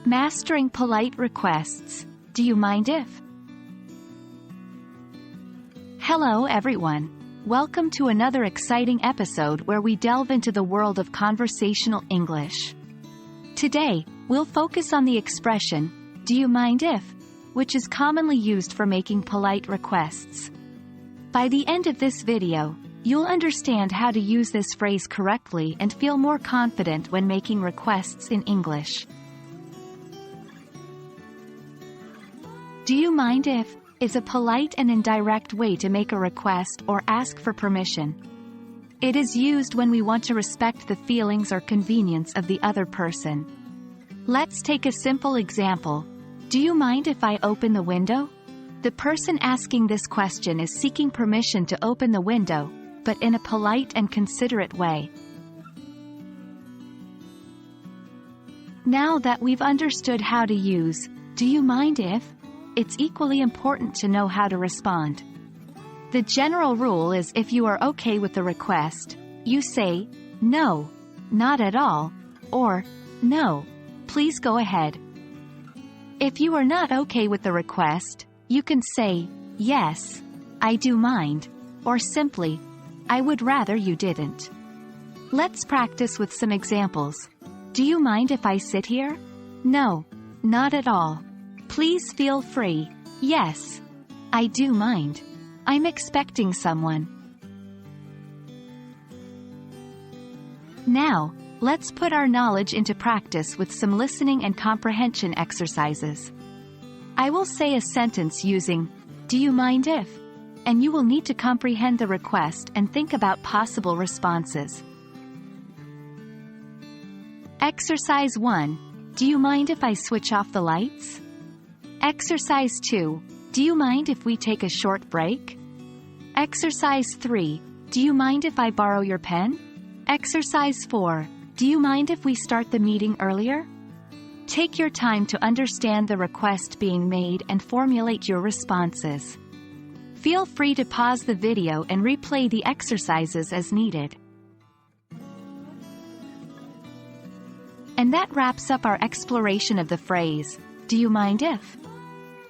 Mastering polite requests. Do you mind if? Hello everyone. Welcome to another exciting episode where we delve into the world of conversational English. Today, we'll focus on the expression, "Do you mind if?" which is commonly used for making polite requests. By the end of this video, you'll understand how to use this phrase correctly and feel more confident when making requests in English. Do you mind if is a polite and indirect way to make a request or ask for permission. It is used when we want to respect the feelings or convenience of the other person. Let's take a simple example. Do you mind if I open the window? The person asking this question is seeking permission to open the window, but in a polite and considerate way. Now that we've understood how to use, "Do you mind if?" it's equally important to know how to respond. The general rule is if you are okay with the request, you say, "No, not at all," or, "No, please go ahead." If you are not okay with the request, you can say, "Yes, I do mind," or simply, "I would rather you didn't." Let's practice with some examples. Do you mind if I sit here? No, not at all. Please feel free. Yes, I do mind. I'm expecting someone. Now, let's put our knowledge into practice with some listening and comprehension exercises. I will say a sentence using, "Do you mind if?" and you will need to comprehend the request and think about possible responses. Exercise 1. Do you mind if I switch off the lights? Exercise 2. Do you mind if we take a short break? Exercise 3. Do you mind if I borrow your pen? Exercise 4. Do you mind if we start the meeting earlier? Take your time to understand the request being made and formulate your responses. Feel free to pause the video and replay the exercises as needed. And that wraps up our exploration of the phrase, "Do you mind if?"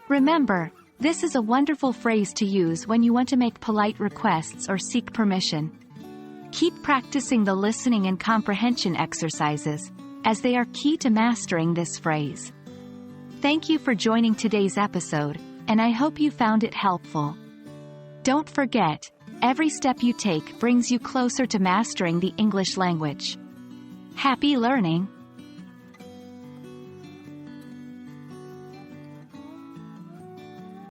Remember, this is a wonderful phrase to use when you want to make polite requests or seek permission. Keep practicing the listening and comprehension exercises, as they are key to mastering this phrase. Thank you for joining today's episode, and I hope you found it helpful. Don't forget, every step you take brings you closer to mastering the English language. Happy learning!